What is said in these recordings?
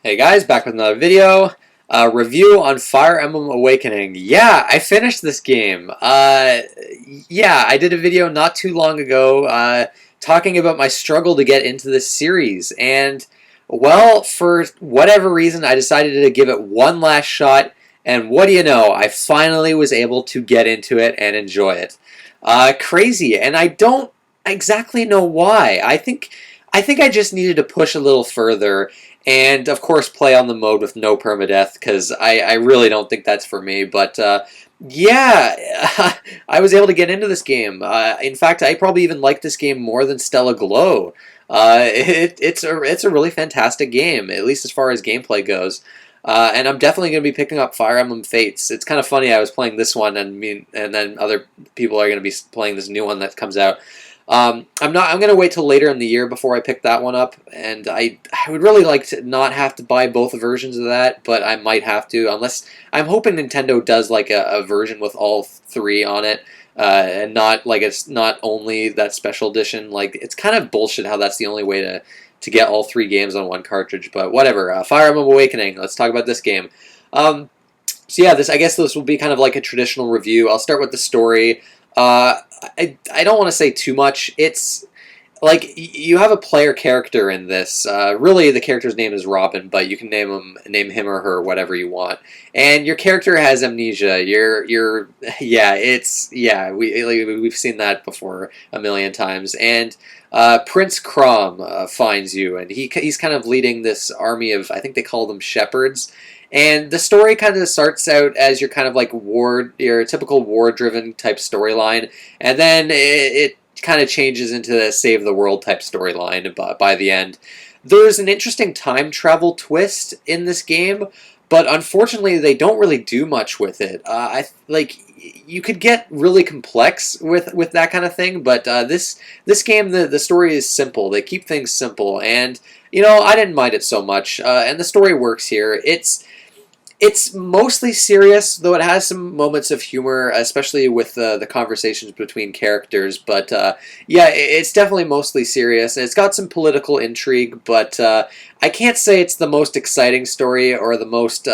Hey guys, back with another video. Review on Fire Emblem Awakening. Yeah, I finished this game. Yeah, I did a video not too long ago talking about my struggle to get into this series. And, well, for whatever reason, I decided to give it one last shot. And what do you know? I finally was able to get into it and enjoy it. Crazy. And I don't exactly know why. I think I just needed to push a little further and of course play on the mode with no permadeath because I really don't think that's for me. But yeah, I was able to get into this game. In fact, I probably even like this game more than Stella Glow. It's a really fantastic game, at least as far as gameplay goes. And I'm definitely going to be picking up Fire Emblem Fates. It's kind of funny. I was playing this one, and then other people are going to be playing this new one that comes out. I'm going to wait till later in the year before I pick that one up, and I would really like to not have to buy both versions of that, but I might have to, unless I'm hoping Nintendo does like a version with all three on it, and not like it's not only that special edition. Like it's kind of bullshit how that's the only way to get all three games on one cartridge. But whatever. Fire Emblem Awakening. Let's talk about this game. So yeah, I guess this will be kind of like a traditional review. I'll start with the story. I don't want to say too much. It's like you have a player character in this. Really, the character's name is Robin, but you can name him or her whatever you want. And your character has amnesia. We've seen that before a million times. And Prince Crom finds you, and he's kind of leading this army of, I think they call them shepherds. And the story kind of starts out as your kind of like your typical war-driven type storyline, and then it kind of changes into the save the world type storyline by the end. There's an interesting time travel twist in this game, but unfortunately they don't really do much with it. You could get really complex with that kind of thing, but this game the story is simple. They keep things simple, and I didn't mind it so much, and the story works here. It's mostly serious, though it has some moments of humor, especially with the conversations between characters. But yeah, it's definitely mostly serious. It's got some political intrigue, but I can't say it's the most exciting story or the most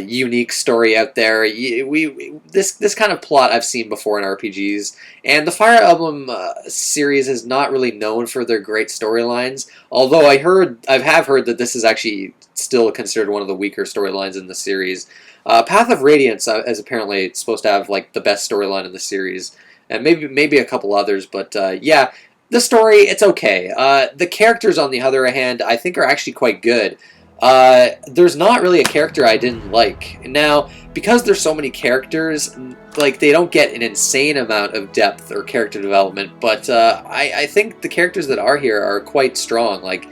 unique story out there. This kind of plot I've seen before in RPGs, and the Fire Emblem series is not really known for their great storylines. Although I have heard that this is actually still considered one of the weaker storylines in the series. Path of Radiance is apparently supposed to have like the best storyline in the series, and maybe a couple others. But yeah, the story it's okay. The characters, on the other hand, I think are actually quite good. There's not really a character I didn't like. Now, because there's so many characters, like they don't get an insane amount of depth or character development, but I think the characters that are here are quite strong. Like,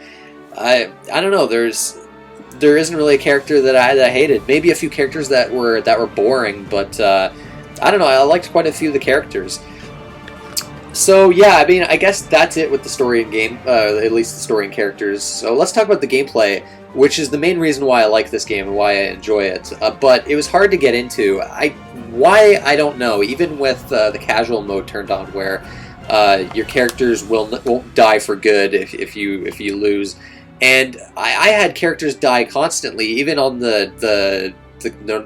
I don't know, there isn't really a character that I hated. Maybe a few characters that were boring, but I don't know, I liked quite a few of the characters. So yeah, I mean, I guess that's it with the story and game, at least the story and characters. So let's talk about the gameplay, which is the main reason why I like this game and why I enjoy it. But it was hard to get into. Why I don't know. Even with the casual mode turned on, where your characters won't die for good if you lose, and I had characters die constantly, even on the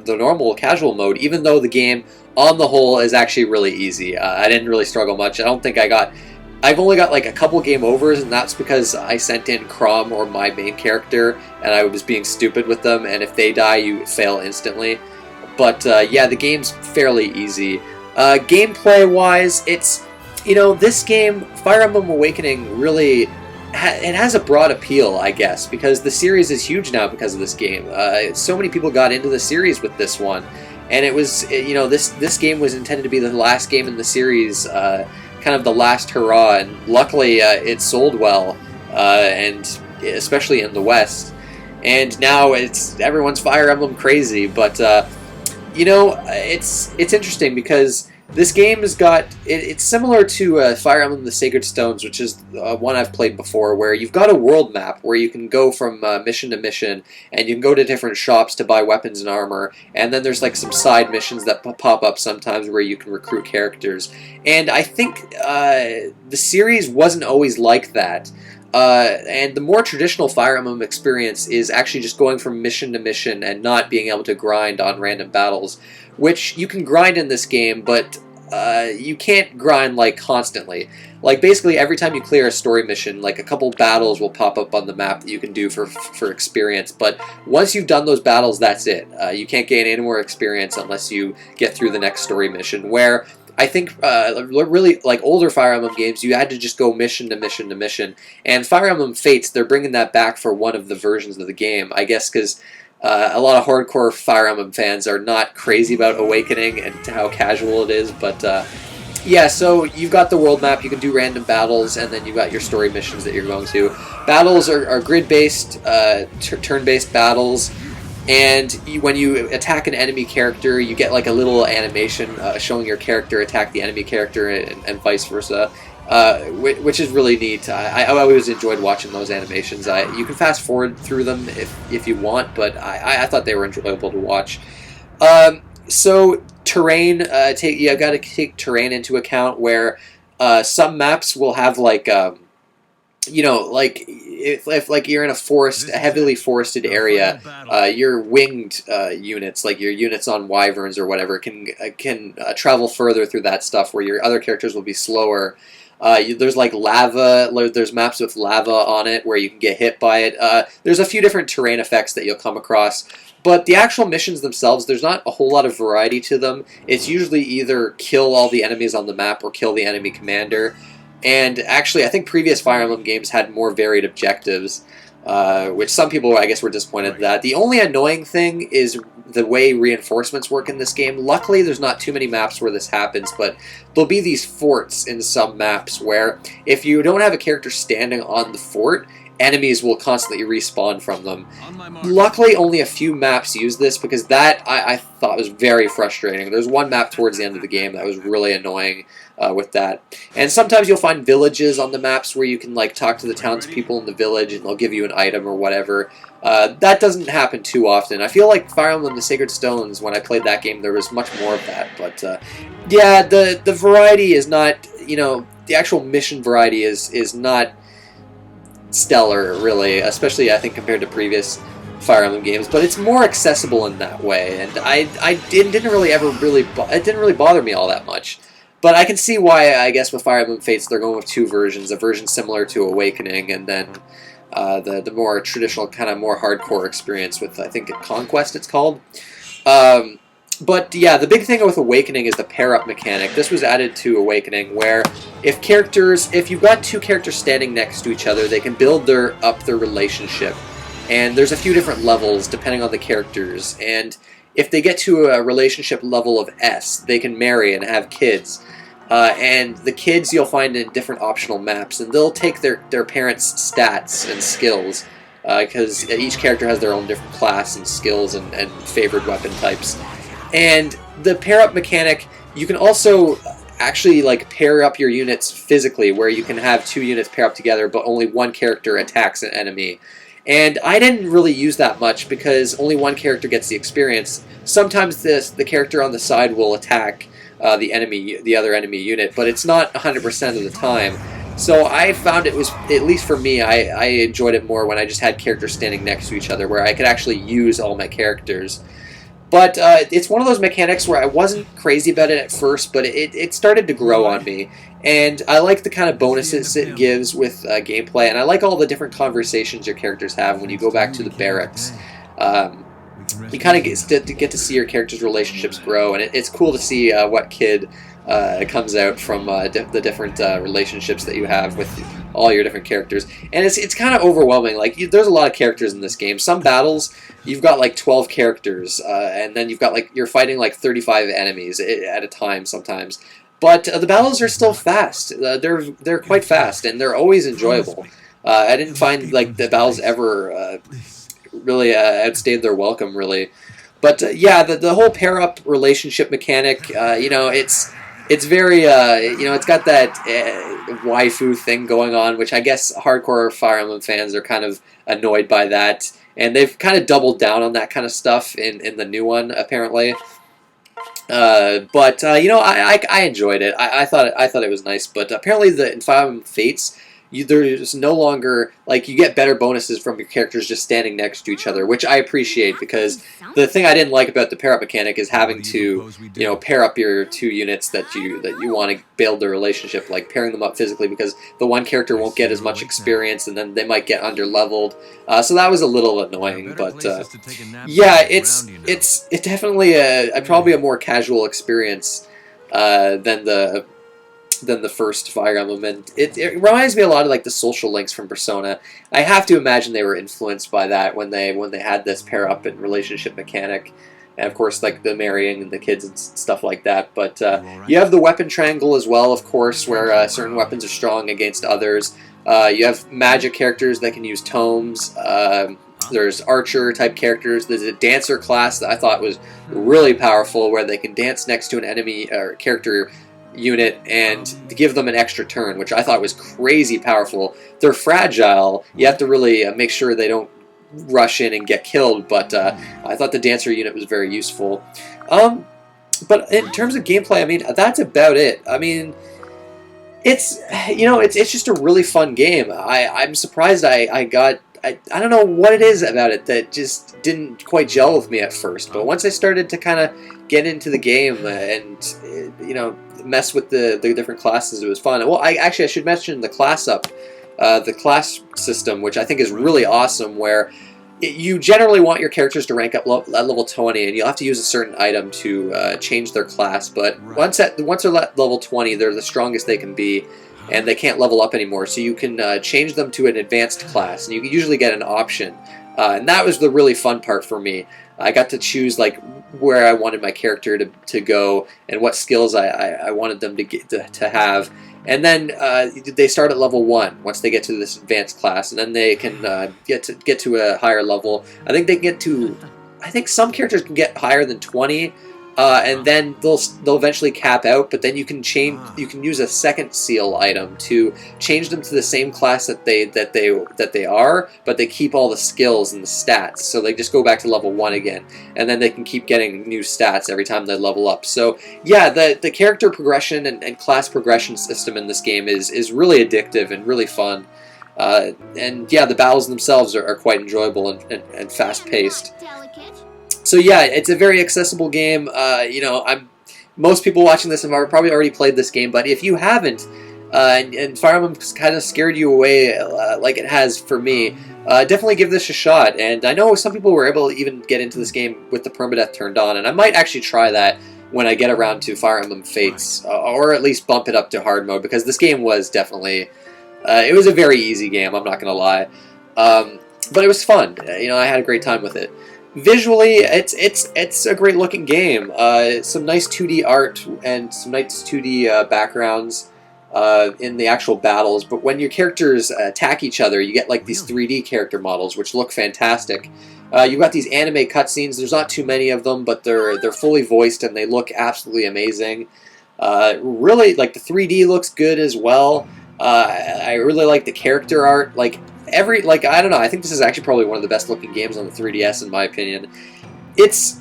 normal casual mode, even though the game on the whole is actually really easy. I didn't really struggle much. I don't think I've only got like a couple game overs, and that's because I sent in Crom or my main character, and I was being stupid with them, and if they die, you fail instantly. But yeah, the game's fairly easy. Gameplay-wise, it's, this game, Fire Emblem Awakening, really, it has a broad appeal, I guess, because the series is huge now because of this game. So many people got into the series with this one, and it was, this game was intended to be the last game in the series, kind of the last hurrah, and luckily it sold well, and especially in the West. And now everyone's Fire Emblem crazy, but it's interesting because this game has got it's similar to Fire Emblem: The Sacred Stones, which is one I've played before, where you've got a world map where you can go from mission to mission, and you can go to different shops to buy weapons and armor, and then there's like some side missions that pop up sometimes where you can recruit characters. And I think the series wasn't always like that. And the more traditional Fire Emblem experience is actually just going from mission to mission and not being able to grind on random battles, which you can grind in this game, but you can't grind like constantly. Like basically every time you clear a story mission, like a couple battles will pop up on the map that you can do for experience. But once you've done those battles, that's it. You can't gain any more experience unless you get through the next story mission. Where I think really like older Fire Emblem games, you had to just go mission to mission to mission. And Fire Emblem Fates, they're bringing that back for one of the versions of the game, I guess, because a lot of hardcore Fire Emblem fans are not crazy about Awakening and how casual it is, but yeah, so you've got the world map, you can do random battles, and then you've got your story missions that you're going to. Battles are grid-based, turn-based battles, and when you attack an enemy character, you get like a little animation showing your character attack the enemy character and vice versa. Which is really neat. I always enjoyed watching those animations. You can fast forward through them if you want, but I thought they were enjoyable to watch. So terrain, you got to take terrain into account. Where some maps will have like like if like you're in a heavily forested area, your winged units, like your units on wyverns or whatever, can travel further through that stuff. Where your other characters will be slower. There's like lava, there's maps with lava on it where you can get hit by it. There's a few different terrain effects that you'll come across, but the actual missions themselves, there's not a whole lot of variety to them. It's usually either kill all the enemies on the map or kill the enemy commander. And actually, I think previous Fire Emblem games had more varied objectives, which some people, I guess, were disappointed at that. The only annoying thing is the way reinforcements work in this game. Luckily, there's not too many maps where this happens, but there'll be these forts in some maps where if you don't have a character standing on the fort, enemies will constantly respawn from them. Luckily, only a few maps use this, because that I thought was very frustrating. There's one map towards the end of the game that was really annoying with that. And sometimes you'll find villages on the maps where you can like talk to the townspeople in the village and they'll give you an item or whatever. That doesn't happen too often. I feel like Fire Emblem: The Sacred Stones, when I played that game, there was much more of that. But yeah, the variety is not, the actual mission variety is not stellar, really, especially I think compared to previous Fire Emblem games, but it's more accessible in that way, and it didn't really bother me all that much. But I can see why, I guess, with Fire Emblem Fates they're going with two versions, a version similar to Awakening, and then the more traditional, kind of more hardcore experience with, I think, Conquest it's called. But yeah, the big thing with Awakening is the pair-up mechanic. This was added to Awakening, where if you've got two characters standing next to each other, they can build up their relationship. And there's a few different levels depending on the characters. And if they get to a relationship level of S, they can marry and have kids. And the kids you'll find in different optional maps, and they'll take their parents' stats and skills, because each character has their own different class and skills and favored weapon types. And the pair-up mechanic, you can also actually like pair up your units physically, where you can have two units pair up together, but only one character attacks an enemy. And I didn't really use that much because only one character gets the experience. Sometimes the character on the side will attack the other enemy unit, but it's not 100% of the time. So I found it was, at least for me, I enjoyed it more when I just had characters standing next to each other, where I could actually use all my characters. But it's one of those mechanics where I wasn't crazy about it at first, but it started to grow on me. And I like the kind of bonuses it gives with gameplay, and I like all the different conversations your characters have when you go back to the barracks. You kind of get to see your characters' relationships grow, and it's cool to see what kid comes out from the different relationships that you have with all your different characters. And it's kind of overwhelming. Like, there's a lot of characters in this game. Some battles, you've got like 12 characters, and then you're fighting like 35 enemies at a time sometimes. But the battles are still fast. They're quite fast, and they're always enjoyable. I didn't find like the battles ever really outstayed their welcome, really. But yeah, the whole pair-up relationship mechanic, it's very, it's got that waifu thing going on, which I guess hardcore Fire Emblem fans are kind of annoyed by that. And they've kind of doubled down on that kind of stuff in the new one, apparently. I enjoyed it. I thought it was nice. But apparently in Fire Emblem Fates, there's no longer, like, you get better bonuses from your characters just standing next to each other, which I appreciate, because the thing I didn't like about the pair-up mechanic is having to, pair up your two units that you want to build a relationship, like pairing them up physically, because the one character won't get as much experience, and then they might get under-leveled. So that was a little annoying, but yeah, it's definitely probably a more casual experience than the first Fire Emblem, and it reminds me a lot of like the social links from Persona. I have to imagine they were influenced by that when they had this pair up and relationship mechanic, and of course like the marrying and the kids and stuff like that. But you have the weapon triangle as well, of course, where certain weapons are strong against others. You have magic characters that can use tomes. There's archer type characters. There's a dancer class that I thought was really powerful, where they can dance next to an enemy or character unit and give them an extra turn, which I thought was crazy powerful. They're fragile. You have to really make sure they don't rush in and get killed, but I thought the dancer unit was very useful. But in terms of gameplay, I mean, that's about it. I mean, it's just a really fun game. I'm surprised I don't know what it is about it that just didn't quite gel with me at first, but once I started to kind of get into the game and mess with the different classes, it was fun. Well, I should mention the class system, which I think is really awesome, where you generally want your characters to rank up at level 20, and you'll have to use a certain item to change their class, but once they're at level 20, they're the strongest they can be, and they can't level up anymore, so you can change them to an advanced class, and you can usually get an option, and that was the really fun part for me. I got to choose like where I wanted my character to go and what skills I wanted them to have, and then they start at level 1 once they get to this advanced class, and then they can get to a higher level. I think some characters can get higher than 20. And then they'll eventually cap out, but then you can use a second seal item to change them to the same class that they are, but they keep all the skills and the stats, so they just go back to level 1 again, and then they can keep getting new stats every time they level up. So yeah, the character progression and class progression system in this game is really addictive and really fun. And yeah, the battles themselves are quite enjoyable and fast paced. So yeah, it's a very accessible game. Most people watching this have probably already played this game, but if you haven't, and Fire Emblem kind of scared you away like it has for me, definitely give this a shot. And I know some people were able to even get into this game with the permadeath turned on, and I might actually try that when I get around to Fire Emblem Fates, or at least bump it up to hard mode, because this game was definitely, it was a very easy game, I'm not going to lie. But it was fun. I had a great time with it. Visually, it's a great looking game. Some nice 2D art and some nice 2D backgrounds in the actual battles. But when your characters attack each other, you get like these 3D character models, which look fantastic. You've got these anime cutscenes. There's not too many of them, but they're fully voiced and they look absolutely amazing. Really, like the 3D looks good as well. I really like the character art. I don't know, I think this is actually probably one of the best looking games on the 3DS in my opinion. It's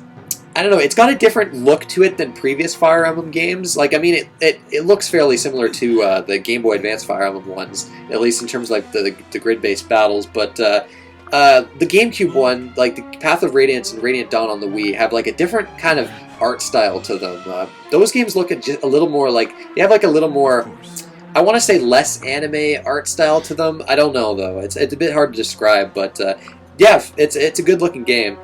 got a different look to it than previous Fire Emblem games. It looks fairly similar to the Game Boy Advance Fire Emblem ones, at least in terms of the grid-based battles, but the GameCube one, like the Path of Radiance and Radiant Dawn on the Wii, have like a different kind of art style to them. Those games look a little more like, they have like a little more, I want to say less anime art style to them. I don't know though. It's a bit hard to describe, but yeah, it's a good looking game.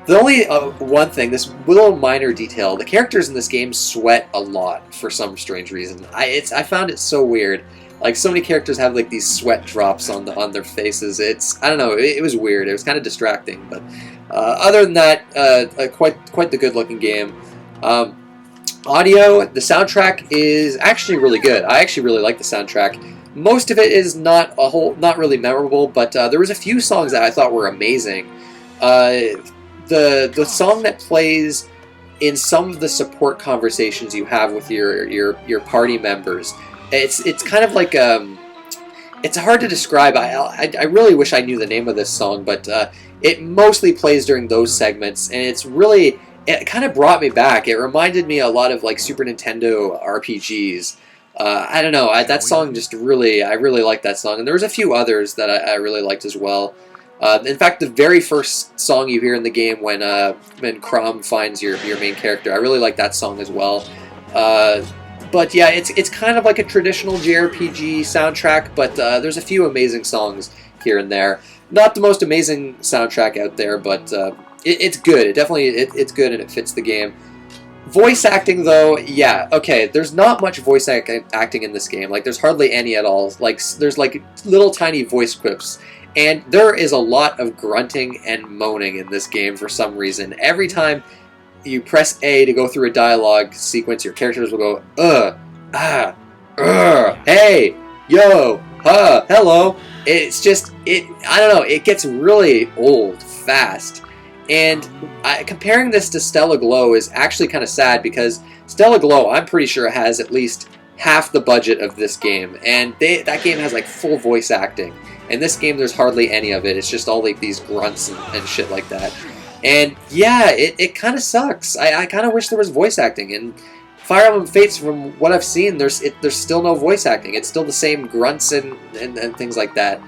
The only one thing, this little minor detail, the characters in this game sweat a lot for some strange reason. I found it so weird. Like, so many characters have like these sweat drops on their faces. I don't know. It was weird. It was kind of distracting, but other than that, quite the good looking game. Audio, the soundtrack is actually really good. I actually really like the soundtrack. Most of it is not really memorable, but there was a few songs that I thought were amazing. The song that plays in some of the support conversations you have with your party members, it's kind of like it's hard to describe. I really wish I knew the name of this song, but it mostly plays during those segments, and it kind of brought me back. It reminded me a lot of like Super Nintendo RPGs. I don't know. That song just I really like that song, and there was a few others that I really liked as well. In fact, the very first song you hear in the game when Crom finds your main character, I really like that song as well. But yeah, it's kind of like a traditional JRPG soundtrack, but there's a few amazing songs here and there. Not the most amazing soundtrack out there, but it's good. It's good and it fits the game. Voice acting, though, yeah, okay, there's not much voice acting in this game. Like, there's hardly any at all. Like, there's, like, little tiny voice quips. And there is a lot of grunting and moaning in this game for some reason. Every time you press A to go through a dialogue sequence, your characters will go, hey, yo, hello. It's just, I don't know, it gets really old fast. And comparing this to Stella Glow is actually kind of sad, because Stella Glow, I'm pretty sure, has at least half the budget of this game. And that game has like full voice acting. In this game, there's hardly any of it. It's just all like these grunts and shit like that. And yeah, it kind of sucks. I kind of wish there was voice acting. And Fire Emblem Fates, from what I've seen, there's still no voice acting. It's still the same grunts and things like that.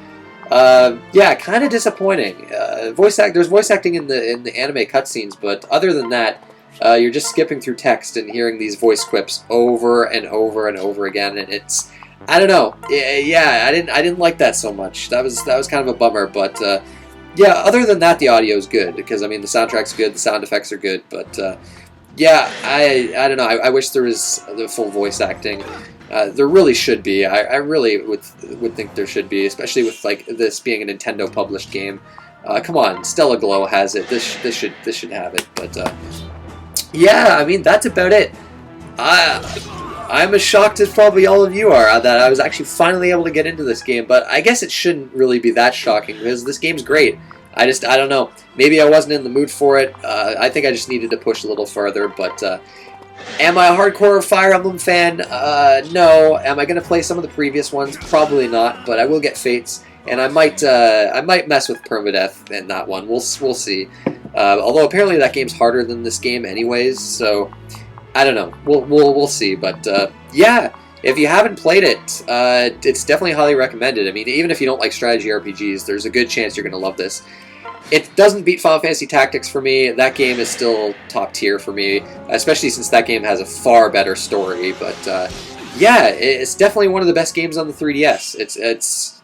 Yeah, kind of disappointing. There's voice acting in the anime cutscenes, but other than that, you're just skipping through text and hearing these voice quips over and over and over again, and it's, I don't know. Yeah, I didn't like that so much. That was kind of a bummer, but yeah. Other than that, the audio is good, because I mean the soundtrack's good, the sound effects are good, but yeah, I don't know. I wish there was the full voice acting. There really should be. I really would think there should be, especially with like this being a Nintendo published game. Come on, Stella Glow has it. This should have it. But yeah, I mean that's about it. I'm as shocked as probably all of you are that I was actually finally able to get into this game. But I guess it shouldn't really be that shocking, because this game's great. I don't know. Maybe I wasn't in the mood for it. I think I just needed to push a little further, but. Am I a hardcore Fire Emblem fan? No. Am I going to play some of the previous ones? Probably not, but I will get Fates, and I might mess with Permadeath in that one. We'll see. Although apparently that game's harder than this game anyways, so I don't know. We'll see. But yeah, if you haven't played it, it's definitely highly recommended. I mean, even if you don't like strategy RPGs, there's a good chance you're going to love this. It doesn't beat Final Fantasy Tactics for me. That game is still top tier for me, especially since that game has a far better story. But yeah, it's definitely one of the best games on the 3DS. It's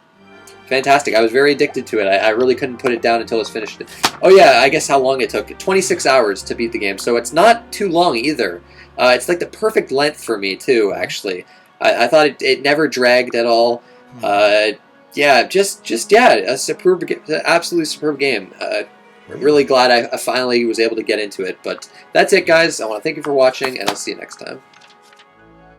fantastic. I was very addicted to it. I really couldn't put it down until I was finished. Oh yeah, I guess how long it took. 26 hours to beat the game, so it's not too long either. It's like the perfect length for me too, actually. I thought it never dragged at all. Yeah, yeah, a superb, absolutely superb game. Really glad I finally was able to get into it. But that's it, guys. I want to thank you for watching, and I'll see you next time.